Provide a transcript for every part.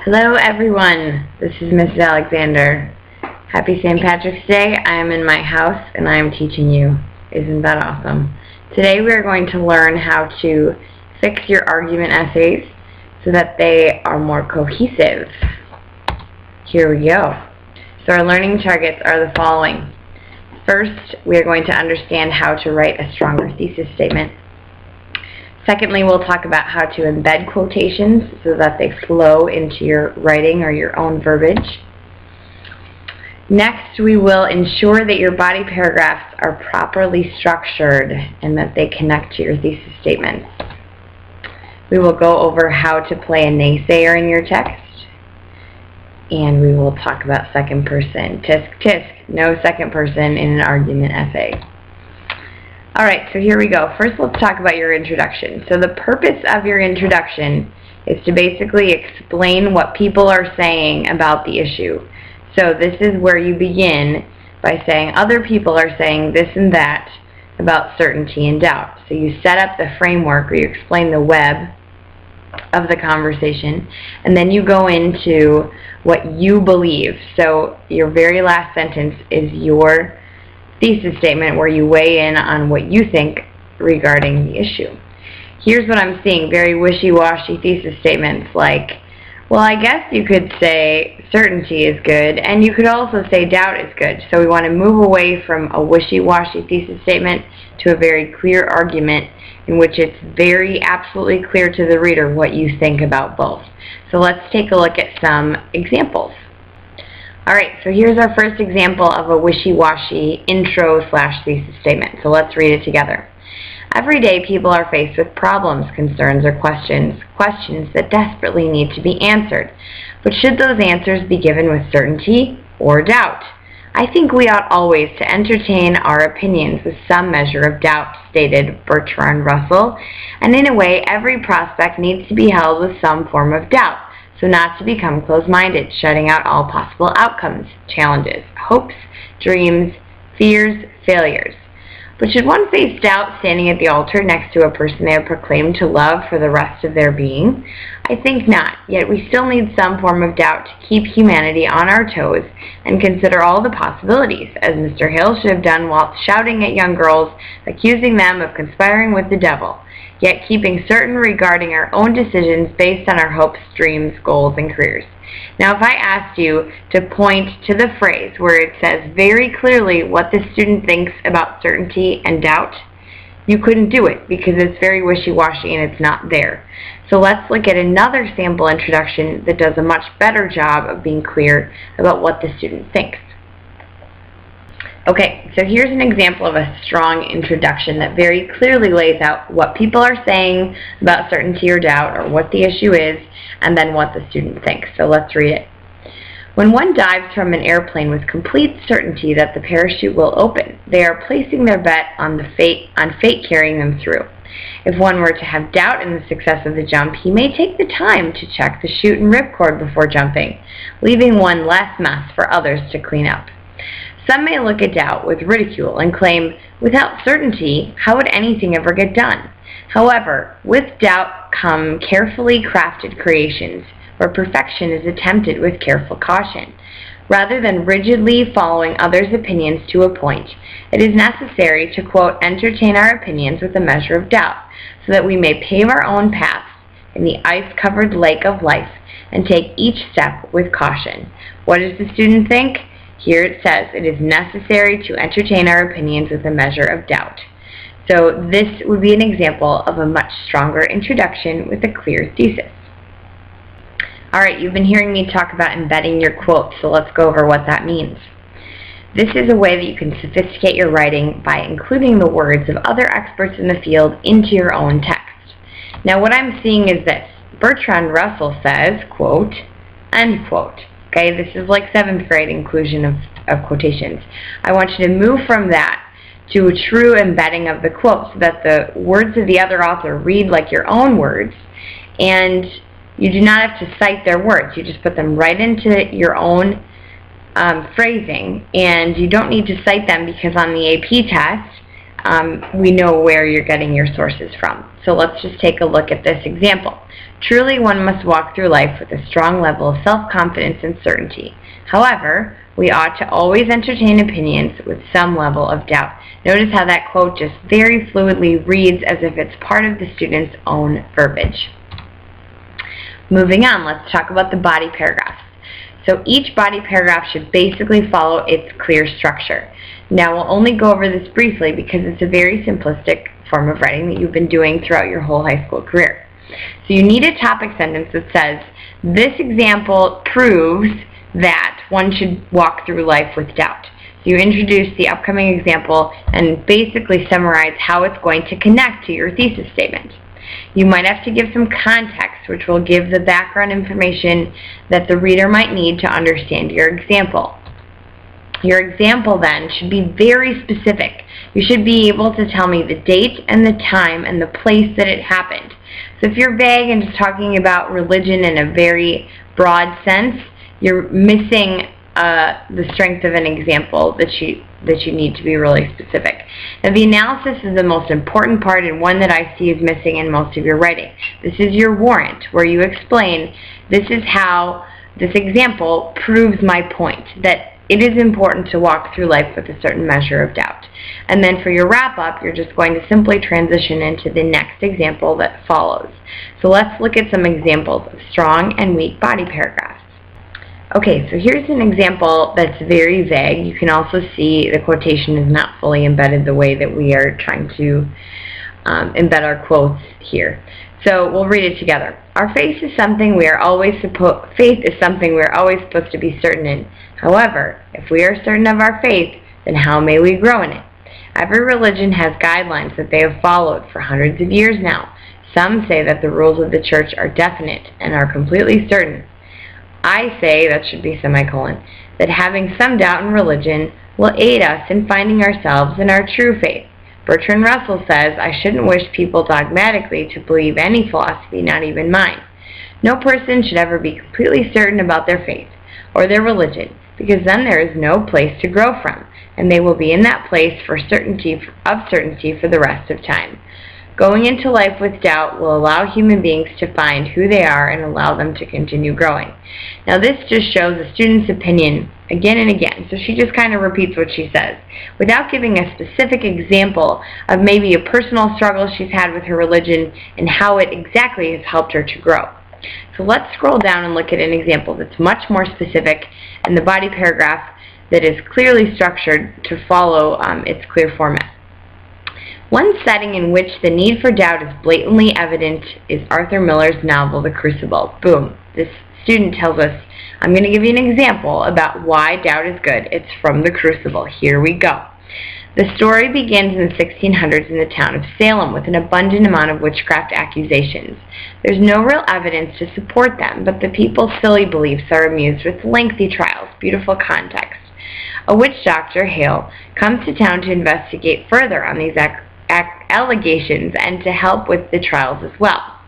Hello everyone, this is Mrs. Alexander. Happy St. Patrick's Day. I am in my house and I am teaching you. Isn't that awesome? Today we are going to learn how to fix your argument essays so that they are more cohesive. Here we go. So our learning targets are the following. First, we are going to understand how to write a stronger thesis statement. Secondly, we'll talk about how to embed quotations so that they flow into your writing or your own verbiage. Next, we will ensure that your body paragraphs are properly structured and that they connect to your thesis statements. We will go over how to play a naysayer in your text. And we will talk about second person. Tisk, tisk, no second person in an argument essay. Alright, so here we go. First, let's talk about your introduction. So the purpose of your introduction is to basically explain what people are saying about the issue. So this is where you begin by saying other people are saying this and that about certainty and doubt. So you set up the framework, or you explain the web of the conversation, and then you go into what you believe. So your very last sentence is your thesis statement where you weigh in on what you think regarding the issue. Here's what I'm seeing, very wishy-washy thesis statements like, well, I guess you could say certainty is good, and you could also say doubt is good. So we want to move away from a wishy-washy thesis statement to a very clear argument in which it's very absolutely clear to the reader what you think about both. So let's take a look at some examples. Alright, so here's our first example of a wishy-washy intro/thesis statement. So let's read it together. Every day people are faced with problems, concerns, or questions that desperately need to be answered. But should those answers be given with certainty or doubt? I think we ought always to entertain our opinions with some measure of doubt, stated Bertrand Russell, and in a way every prospect needs to be held with some form of doubt, so not to become closed-minded, shutting out all possible outcomes, challenges, hopes, dreams, fears, failures. But should one face doubt standing at the altar next to a person they have proclaimed to love for the rest of their being? I think not, yet we still need some form of doubt to keep humanity on our toes and consider all the possibilities, as Mr. Hale should have done while shouting at young girls, accusing them of conspiring with the devil, yet keeping certain regarding our own decisions based on our hopes, dreams, goals, and careers. Now, if I asked you to point to the phrase where it says very clearly what the student thinks about certainty and doubt, you couldn't do it because it's very wishy-washy and it's not there. So let's look at another sample introduction that does a much better job of being clear about what the student thinks. Okay, so here's an example of a strong introduction that very clearly lays out what people are saying about certainty or doubt, or what the issue is, and then what the student thinks. So let's read it. When one dives from an airplane with complete certainty that the parachute will open, they are placing their bet on fate carrying them through. If one were to have doubt in the success of the jump, he may take the time to check the chute and ripcord before jumping, leaving one less mess for others to clean up. Some may look at doubt with ridicule and claim, without certainty, how would anything ever get done? However, with doubt come carefully crafted creations, where perfection is attempted with careful caution. Rather than rigidly following others' opinions to a point, it is necessary to, quote, entertain our opinions with a measure of doubt, so that we may pave our own paths in the ice-covered lake of life and take each step with caution. What does the student think? Here it says it is necessary to entertain our opinions with a measure of doubt. So this would be an example of a much stronger introduction with a clear thesis. Alright, you've been hearing me talk about embedding your quotes, so let's go over what that means. This is a way that you can sophisticate your writing by including the words of other experts in the field into your own text. Now what I'm seeing is this. Bertrand Russell says, quote, end quote. Okay, this is like 7th grade inclusion of quotations. I want you to move from that to a true embedding of the quote so that the words of the other author read like your own words, and you do not have to cite their words. You just put them right into your own phrasing, and you don't need to cite them because on the AP test we know where you're getting your sources from. So let's just take a look at this example. Truly, one must walk through life with a strong level of self-confidence and certainty. However, we ought to always entertain opinions with some level of doubt. Notice how that quote just very fluidly reads as if it's part of the student's own verbiage. Moving on, let's talk about the body paragraphs. So each body paragraph should basically follow its clear structure. Now we'll only go over this briefly because it's a very simplistic form of writing that you've been doing throughout your whole high school career. So you need a topic sentence that says, this example proves that one should walk through life with doubt. So you introduce the upcoming example and basically summarize how it's going to connect to your thesis statement. You might have to give some context, which will give the background information that the reader might need to understand your example. Your example then should be very specific. You should be able to tell me the date and the time and the place that it happened. So if you're vague and just talking about religion in a very broad sense, you're missing the strength of an example that you need to be really specific. Now the analysis is the most important part and one that I see is missing in most of your writing. This is your warrant where you explain this is how this example proves my point, that it is important to walk through life with a certain measure of doubt. And then for your wrap-up, you're just going to simply transition into the next example that follows. So let's look at some examples of strong and weak body paragraphs. Okay, so here's an example that's very vague. You can also see the quotation is not fully embedded the way that we are trying to embed our quotes here. So we'll read it together. Our faith is something we are always supposed to be certain in. However, if we are certain of our faith, then how may we grow in it? Every religion has guidelines that they have followed for hundreds of years now. Some say that the rules of the church are definite and are completely certain. I say, that should be semicolon, that having some doubt in religion will aid us in finding ourselves in our true faith. Bertrand Russell says, I shouldn't wish people dogmatically to believe any philosophy, not even mine. No person should ever be completely certain about their faith or their religion, because then there is no place to grow from, and they will be in that place of certainty for the rest of time. Going into life with doubt will allow human beings to find who they are and allow them to continue growing. Now this just shows a student's opinion again and again. So she just kind of repeats what she says without giving a specific example of maybe a personal struggle she's had with her religion and how it exactly has helped her to grow. So let's scroll down and look at an example that's much more specific and the body paragraph that is clearly structured to follow its clear format. One setting in which the need for doubt is blatantly evident is Arthur Miller's novel, The Crucible. Boom. This student tells us, I'm going to give you an example about why doubt is good. It's from The Crucible. Here we go. The story begins in the 1600s in the town of Salem with an abundant amount of witchcraft accusations. There's no real evidence to support them, but the people's silly beliefs are amused with lengthy trials, beautiful context. A witch doctor, Hale, comes to town to investigate further on these allegations and to help with the trials as well.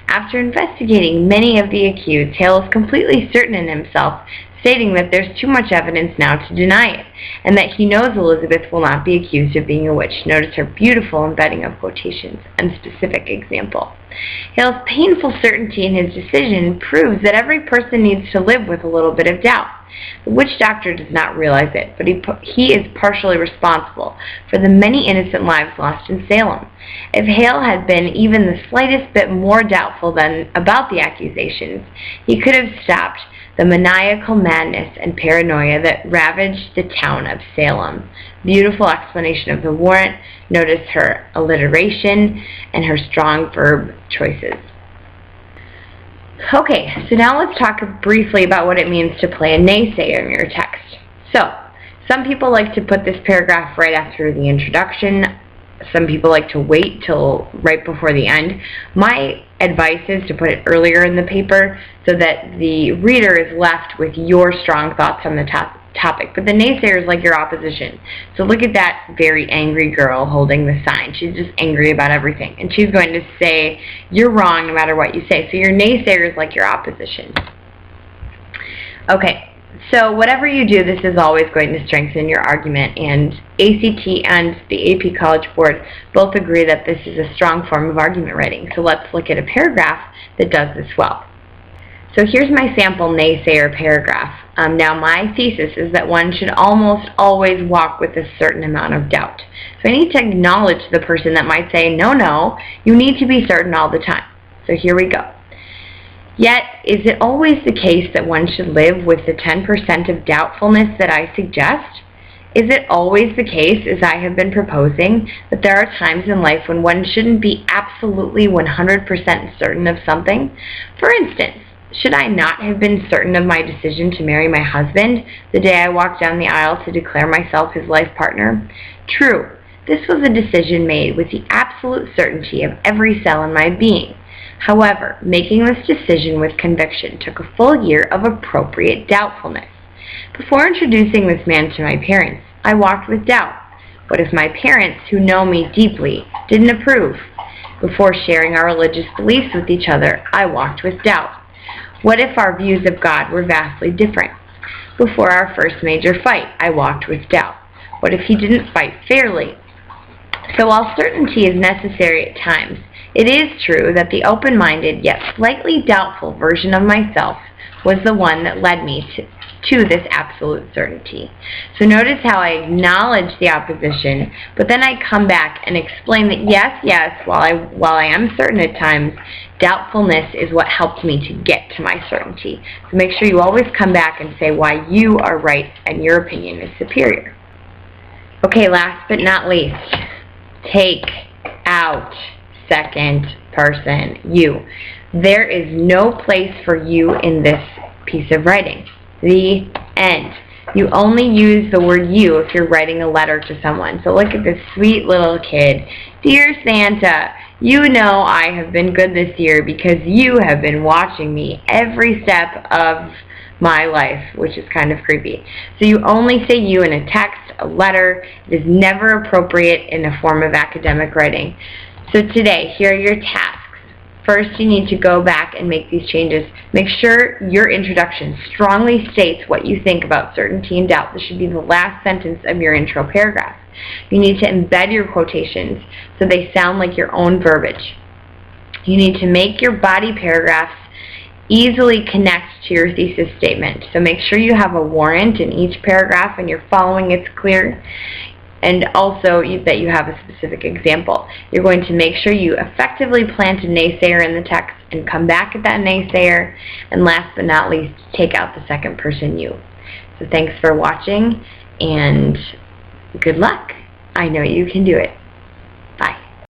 After investigating many of the accused, Hale is completely certain in himself, stating that there's too much evidence now to deny it, and that he knows Elizabeth will not be accused of being a witch. Notice her beautiful embedding of quotations and specific example. Hale's painful certainty in his decision proves that every person needs to live with a little bit of doubt. The witch doctor does not realize it, but he is partially responsible for the many innocent lives lost in Salem. If Hale had been even the slightest bit more doubtful about the accusations, he could have stopped the maniacal madness and paranoia that ravaged the town of Salem. Beautiful explanation of the warrant. Notice her alliteration and her strong verb choices. Okay, so now let's talk briefly about what it means to play a naysayer in your text. So, some people like to put this paragraph right after the introduction. Some people like to wait till right before the end. My advice is to put it earlier in the paper so that the reader is left with your strong thoughts on the topic. But the naysayer is like your opposition. So look at that very angry girl holding the sign. She's just angry about everything. And she's going to say, you're wrong no matter what you say. So your naysayer is like your opposition. Okay, So whatever you do, this is always going to strengthen your argument, and ACT and the AP College Board both agree that this is a strong form of argument writing. So let's look at a paragraph that does this well. So here's my sample naysayer paragraph. Now my thesis is that one should almost always walk with a certain amount of doubt. So I need to acknowledge the person that might say, no, you need to be certain all the time. So here we go. Yet, is it always the case that one should live with the 10% of doubtfulness that I suggest? Is it always the case, as I have been proposing, that there are times in life when one shouldn't be absolutely 100% certain of something? For instance, should I not have been certain of my decision to marry my husband the day I walked down the aisle to declare myself his life partner? True, this was a decision made with the absolute certainty of every cell in my being. However, making this decision with conviction took a full year of appropriate doubtfulness. Before introducing this man to my parents, I walked with doubt. What if my parents, who know me deeply, didn't approve? Before sharing our religious beliefs with each other, I walked with doubt. What if our views of God were vastly different? Before our first major fight, I walked with doubt. What if he didn't fight fairly? So while certainty is necessary at times, it is true that the open-minded yet slightly doubtful version of myself was the one that led me to this absolute certainty. So notice how I acknowledge the opposition, but then I come back and explain that yes, while I am certain at times, doubtfulness is what helped me to get to my certainty. So make sure you always come back and say why you are right and your opinion is superior. Okay, last but not least, take out second person you. There is no place for you in this piece of writing. The end. You only use the word you if you're writing a letter to someone. So look at this sweet little kid. Dear Santa, you know I have been good this year because you have been watching me every step of my life, which is kind of creepy. So you only say you in a text, a letter. It is never appropriate in a form of academic writing. So today, here are your tasks. First, you need to go back and make these changes. Make sure your introduction strongly states what you think about certainty and doubt. This should be the last sentence of your intro paragraph. You need to embed your quotations so they sound like your own verbiage. You need to make your body paragraphs easily connect to your thesis statement. So make sure you have a warrant in each paragraph and you're following it's clear. And also that you have a specific example. You're going to make sure you effectively plant a naysayer in the text and come back at that naysayer. And last but not least, take out the second person you. So thanks for watching and good luck. I know you can do it.